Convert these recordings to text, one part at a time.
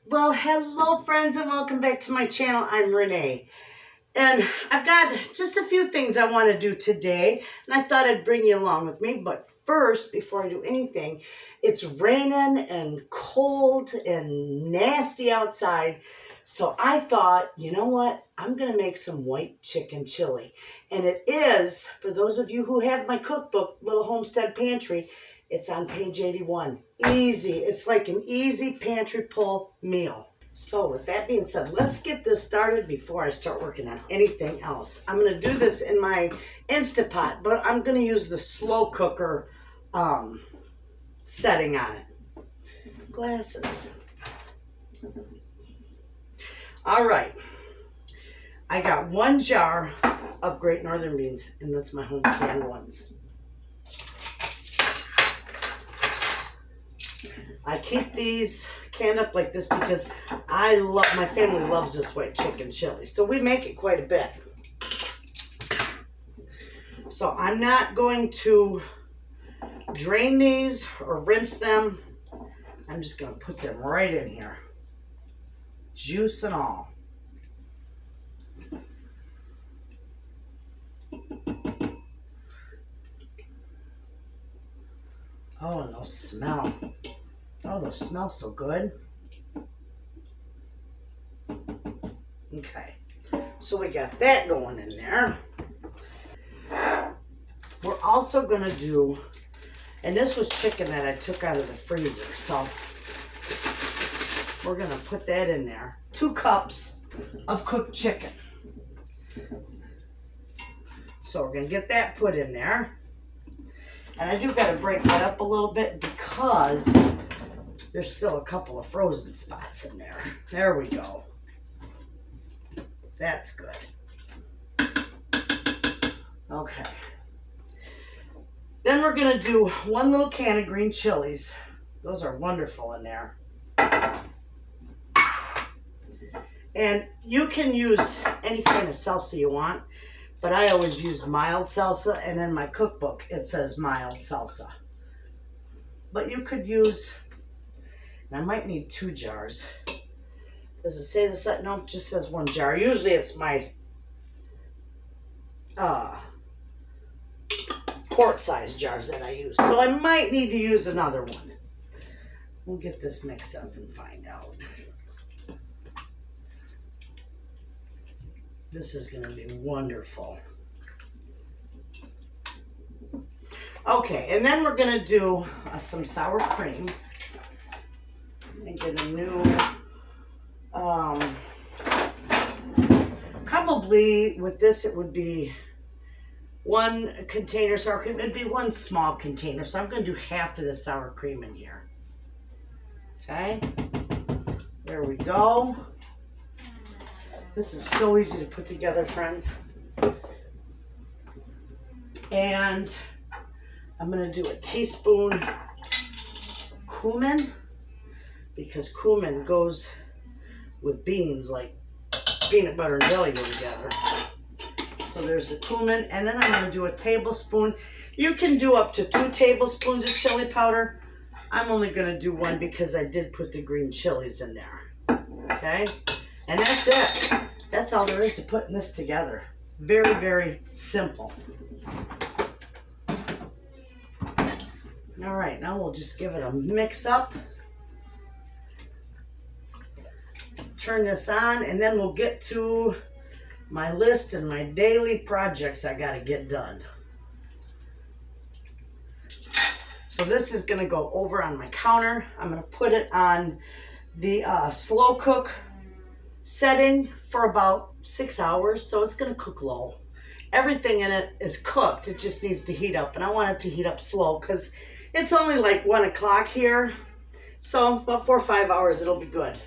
Well, hello friends and welcome back to my channel. I'm Renee. And I've got just a few things I want to do today. And I thought I'd bring you along with me. But first, before I do anything, it's raining and cold and nasty outside. So I thought, you know what? I'm going to make some white chicken chili. And it is, for those of you who have my cookbook, Little Homestead Pantry, it's on page 81. Easy. It's like an easy pantry pull meal. So with that being said, let's get this started before I start working on anything else. I'm going to do this in my Instapot, but I'm going to use the slow cooker setting on it. Glasses. All right. I got 1 jar of Great Northern beans, and that's my home canned ones. I keep these canned up like this because my family loves this white chicken chili. So we make it quite a bit. So I'm not going to drain these or rinse them. I'm just going to put them right in here. Juice and all. Oh, and those smell. Oh, those smell so good. Okay, so we got that going in there. We're also going to do, and this was chicken that I took out of the freezer, so we're going to put that in there. 2 cups of cooked chicken. So we're going to get that put in there. And I do got to break that up a little bit because there's still a couple of frozen spots in there. There we go. That's good. Okay. Then we're going to do 1 little can of green chilies. Those are wonderful in there. And you can use any kind of salsa you want, but I always use mild salsa, and in my cookbook it says mild salsa. But you could use, and I might need 2 jars. Does it say this? No, it just says 1 jar. Usually it's my quart-sized jars that I use. So I might need to use another one. We'll get this mixed up and find out. This is going to be wonderful. Okay, and then we're going to do some sour cream. And get a new, probably with this it would be 1 container sour cream. It'd be 1 small container. So I'm going to do half of the sour cream in here. Okay, there we go. This is so easy to put together, friends. And I'm going to do a teaspoon of cumin, because cumin goes with beans like peanut butter and jelly go together. So there's the cumin, and then I'm going to do a tablespoon. You can do up to 2 tablespoons of chili powder. I'm only going to do 1 because I did put the green chilies in there. Okay, and that's it. That's all there is to putting this together. Very, very simple. All right, now we'll just give it a mix up. Turn this on, and then we'll get to my list and my daily projects I got to get done. So this is going to go over on my counter. I'm going to put it on the slow cook setting for about 6 hours, so it's going to cook low. Everything in it is cooked. It just needs to heat up, and I want it to heat up slow because it's only like 1 o'clock here. So about 4 or 5 hours, it'll be good.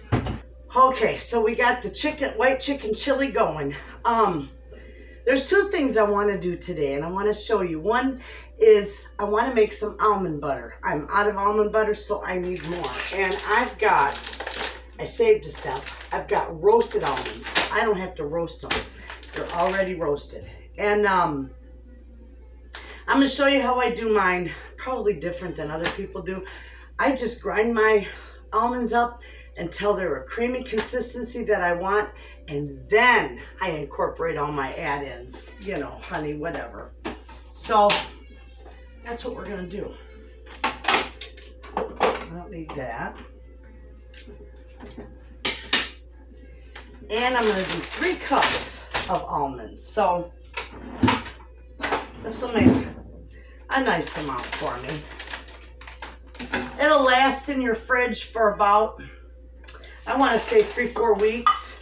Okay, so we got the white chicken chili going. There's 2 things I want to do today, and I want to show you. One is I want to make some almond butter. I'm out of almond butter, so I need more. And I saved a step. I've got roasted almonds. I don't have to roast them. They're already roasted. And I'm going to show you how I do mine. Probably different than other people do. I just grind my almonds up until they're a creamy consistency that I want, and then I incorporate all my add-ins, you know, honey, whatever. So that's what we're gonna do. I don't need that. And I'm gonna do 3 cups of almonds. So this will make a nice amount for me. It'll last in your fridge for about, I want to say 3-4 weeks.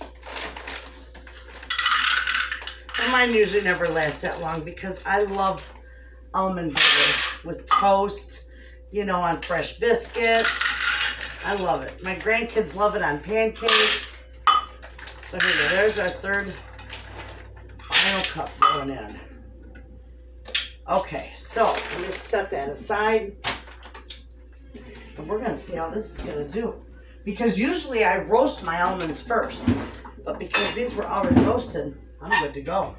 And mine usually never lasts that long because I love almond butter with toast, you know, on fresh biscuits. I love it. My grandkids love it on pancakes. So here we go. There's our 3rd final cup going in. Okay, so let me set that aside. And we're going to see how this is going to do. Because usually I roast my almonds first. But because these were already roasted, I'm good to go.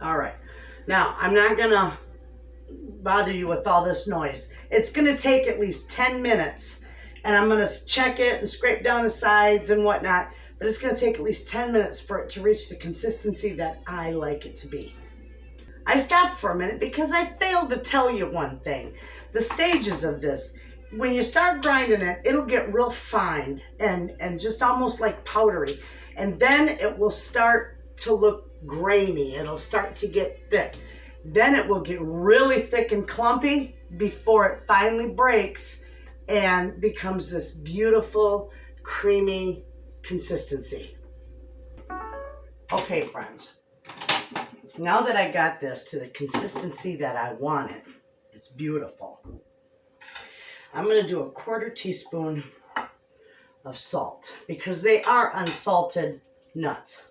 All right. Now, I'm not going to bother you with all this noise. It's going to take at least 10 minutes. And I'm going to check it and scrape down the sides and whatnot. But it's going to take at least 10 minutes for it to reach the consistency that I like it to be. I stopped for a minute because I failed to tell you one thing. The stages of this, when you start grinding it, it'll get real fine and just almost like powdery. And then it will start to look grainy. It'll start to get thick. Then it will get really thick and clumpy before it finally breaks and becomes this beautiful, creamy consistency. Okay, friends. Now that I got this to the consistency that I wanted, it's beautiful. I'm going to do a 1/4 teaspoon of salt because they are unsalted nuts.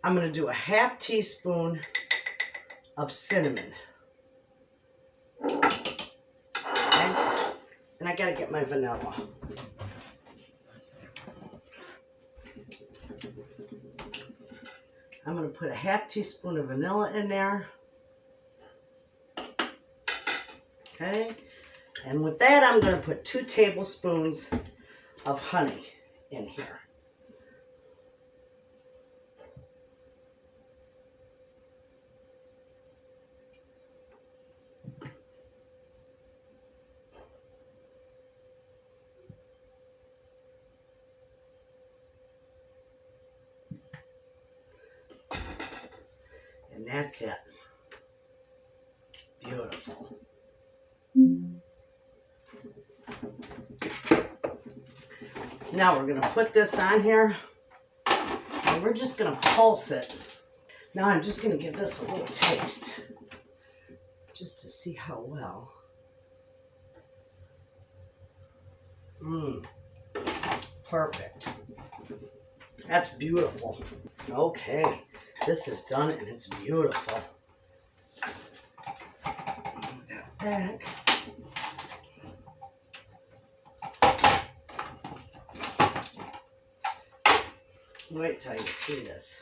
I'm going to do a 1/2 teaspoon of cinnamon. Okay. And I got to get my vanilla. I'm going to put a 1/2 teaspoon of vanilla in there. Okay. And with that, I'm going to put 2 tablespoons of honey in here. And that's it. Beautiful. Now we're going to put this on here and we're just going to pulse it. Now I'm just going to give this a little taste just to see how well. Perfect. That's beautiful. Okay. This is done and it's beautiful. Move that back. Wait till you see this.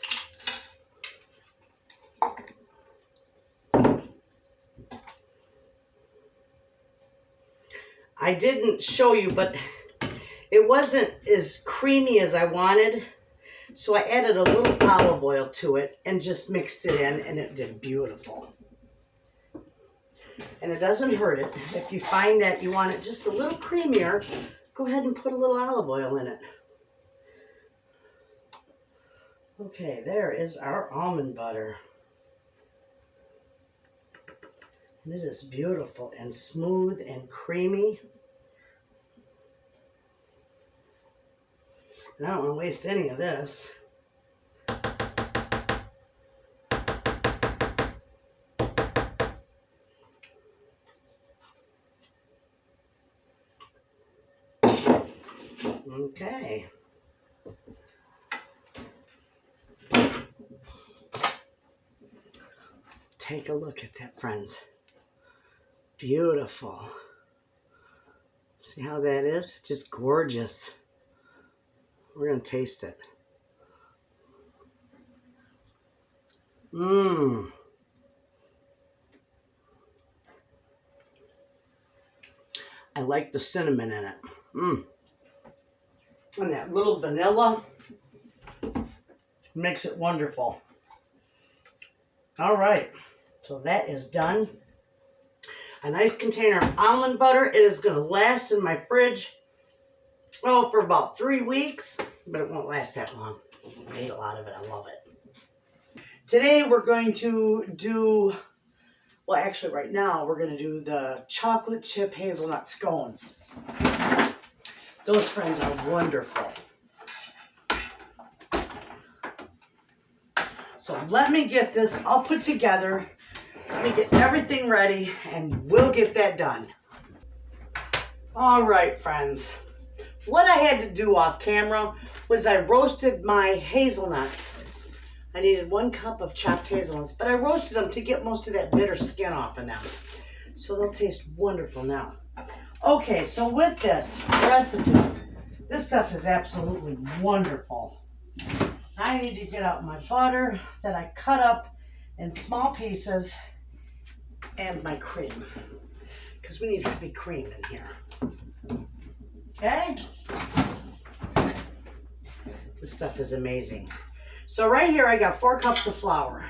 I didn't show you, but it wasn't as creamy as I wanted. So I added a little olive oil to it and just mixed it in, and it did beautiful. And it doesn't hurt it. If you find that you want it just a little creamier, go ahead and put a little olive oil in it. Okay, there is our almond butter. And it is beautiful and smooth and creamy. And I don't want to waste any of this. Okay. Take a look at that, friends. Beautiful. See how that is? Just gorgeous. We're going to taste it. I like the cinnamon in it. And that little vanilla makes it wonderful. All right, so that is done. A nice container of almond butter. It is going to last in my fridge, for about 3 weeks, but it won't last that long. I ate a lot of it. I love it. Today we're going to do, well, actually right now we're going to do the chocolate chip hazelnut scones. Those friends are wonderful. So let me get this all put together. Let me get everything ready and we'll get that done. All right, friends. What I had to do off camera was I roasted my hazelnuts. I needed 1 cup of chopped hazelnuts, but I roasted them to get most of that bitter skin off of them. So they'll taste wonderful now. Okay, so with this recipe, this stuff is absolutely wonderful. I need to get out my butter that I cut up in small pieces and my cream, because we need heavy cream in here. Okay? This stuff is amazing. So right here I got 4 cups of flour,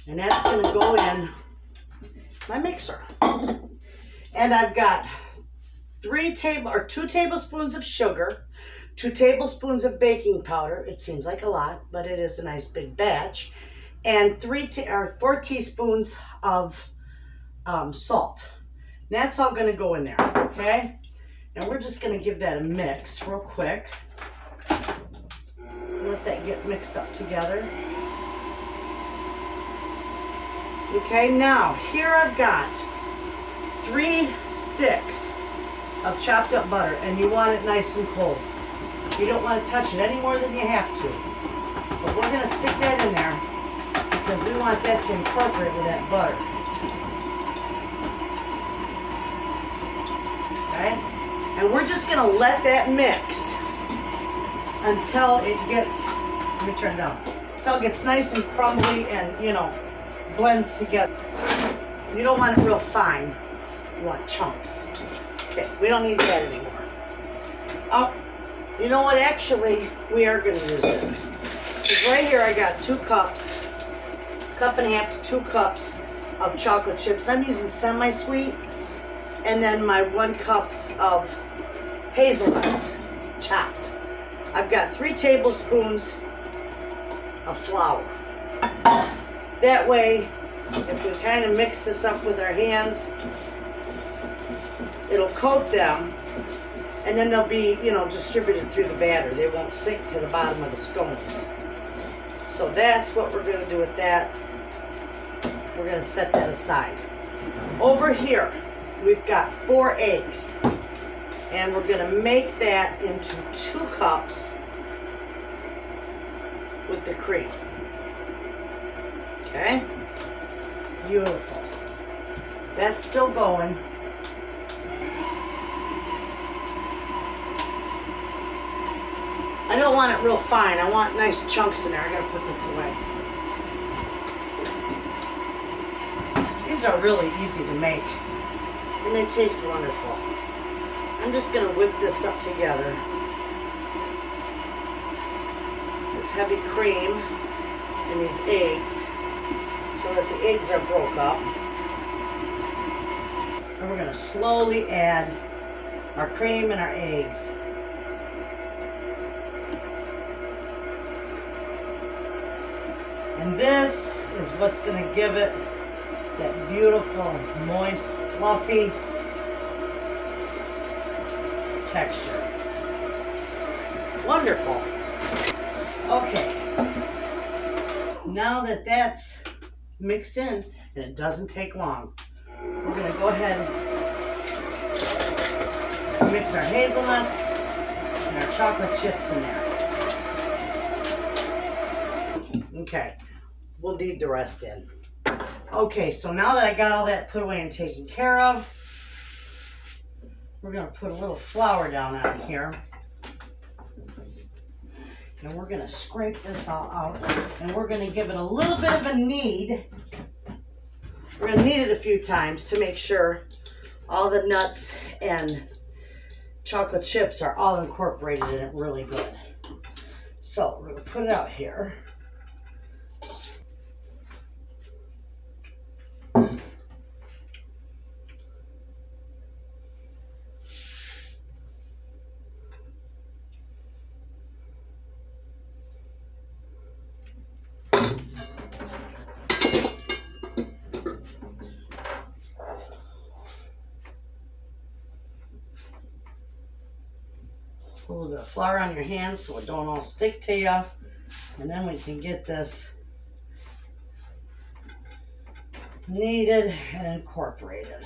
and that's going to go in my mixer. And I've got 2 tablespoons of sugar, 2 tablespoons of baking powder. It seems like a lot, but it is a nice big batch. And 4 teaspoons of salt. That's all going to go in there, okay? And we're just going to give that a mix real quick. Let that get mixed up together. Okay, now here I've got 3 sticks of chopped up butter, and you want it nice and cold. You don't want to touch it any more than you have to. But we're going to stick that in there because we want that to incorporate with that butter. Okay? And we're just going to let that mix until it gets, let me turn it down, until it gets nice and crumbly and, blends together. You don't want it real fine. You want chunks. Okay, we don't need that anymore. Oh, you know what? Actually, we are going to use this. Because right here I got 2 cups, 1.5 to 2 cups of chocolate chips. I'm using semi-sweet. And then my 1 cup of hazelnuts, chopped. I've got 3 tablespoons of flour. That way, if we kind of mix this up with our hands, it'll coat them, and then they'll be, distributed through the batter. They won't sink to the bottom of the scones. So that's what we're going to do with that. We're going to set that aside. Over here, we've got 4 eggs. And we're going to make that into 2 cups with the cream. Okay? Beautiful. That's still going. I don't want it real fine. I want nice chunks in there. I got to put this away. These are really easy to make. And they taste wonderful. I'm just going to whip this up together. This heavy cream and these eggs, so that the eggs are broke up. And we're going to slowly add our cream and our eggs. And this is what's going to give it that beautiful, moist, fluffy texture. Wonderful. Okay. Now that that's mixed in, and it doesn't take long, we're going to go ahead and mix our hazelnuts and our chocolate chips in there. Okay. We'll leave the rest in. Okay, so now that I got all that put away and taken care of, we're going to put a little flour down on here. And we're going to scrape this all out. And we're going to give it a little bit of a knead. We're going to knead it a few times to make sure all the nuts and chocolate chips are all incorporated in it really good. So we're going to put it out here. Put a little bit of flour on your hands so it don't all stick to you. And then we can get this kneaded and incorporated.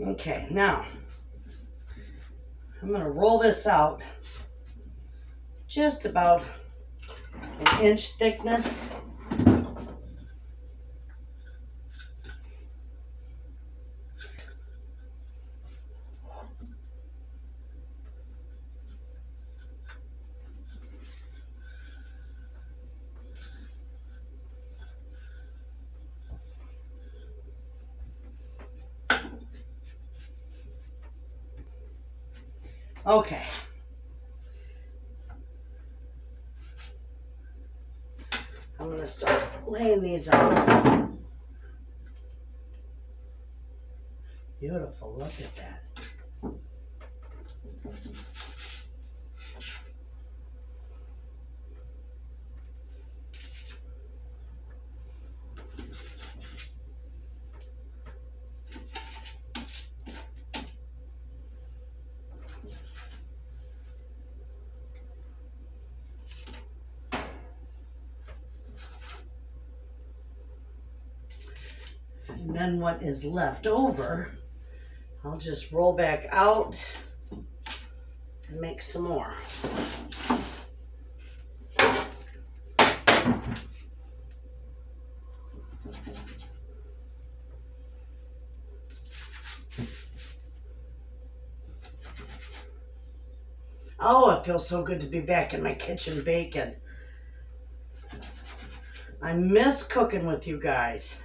Okay, now I'm going to roll this out just about an inch thickness. Okay. I'm going to start laying these out. Beautiful, look at that. And then what is left over, I'll just roll back out and make some more. Oh, it feels so good to be back in my kitchen baking. I miss cooking with you guys.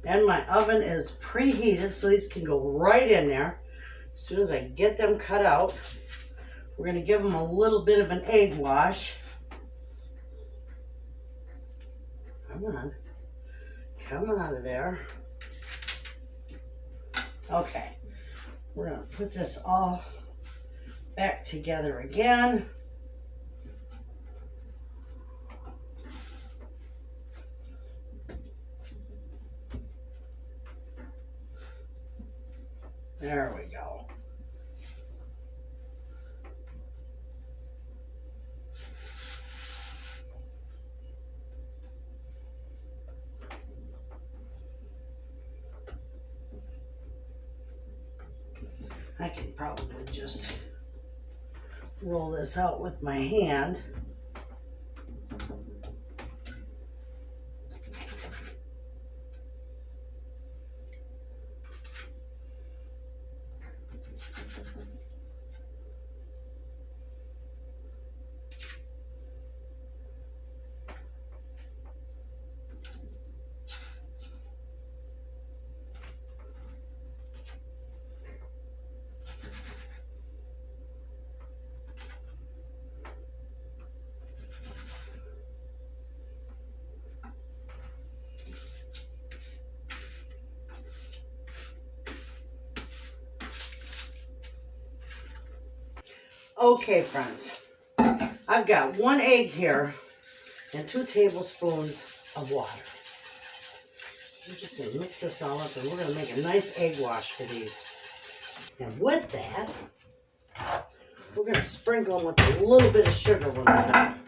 And my oven is preheated, so these can go right in there. As soon as I get them cut out, we're going to give them a little bit of an egg wash. Come on. Come out of there. Okay. We're going to put this all back together again. There we go. I can probably just roll this out with my hand. Okay, friends, I've got 1 egg here and 2 tablespoons of water. I'm just going to mix this all up and we're going to make a nice egg wash for these. And with that, we're going to sprinkle them with a little bit of sugar when we're done.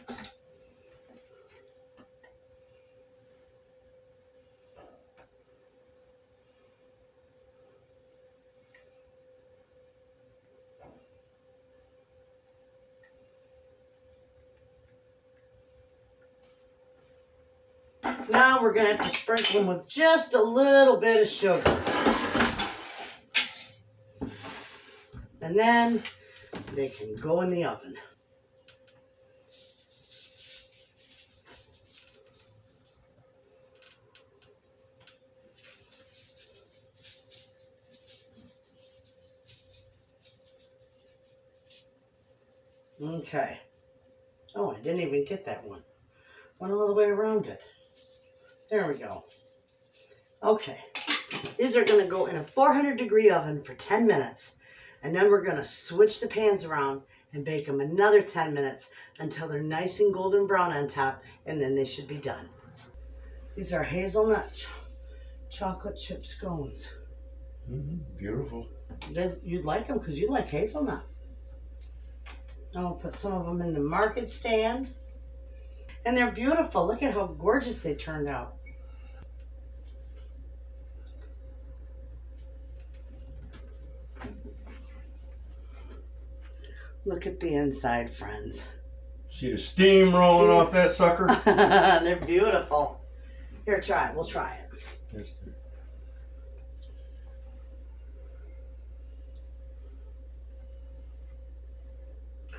Now we're going to have to sprinkle them with just a little bit of sugar. And then they can go in the oven. Okay. Oh, I didn't even get that one. Went all the way around it. There we go. Okay. These are going to go in a 400-degree oven for 10 minutes. And then we're going to switch the pans around and bake them another 10 minutes until they're nice and golden brown on top, and then they should be done. These are hazelnut chocolate chip scones. Beautiful. You'd like them because you like hazelnut. I'll put some of them in the market stand. And they're beautiful. Look at how gorgeous they turned out. Look at the inside, friends. See the steam rolling off that sucker? They're beautiful. Here, try it. We'll try it. Yes.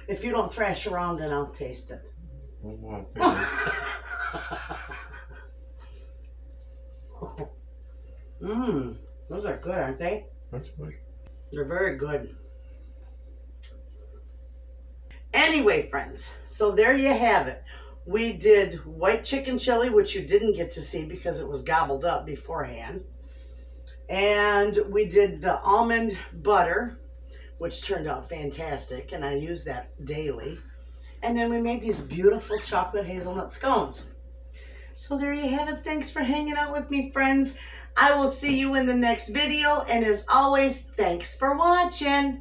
If you don't thrash around, then I'll taste it. Those are good, aren't they? That's good. They're very good. Anyway, friends, so there you have it. We did white chicken chili, which you didn't get to see because it was gobbled up beforehand. And we did the almond butter, which turned out fantastic, and I use that daily. And then we made these beautiful chocolate hazelnut scones. So there you have it. Thanks for hanging out with me, friends. I will see you in the next video, and as always, thanks for watching.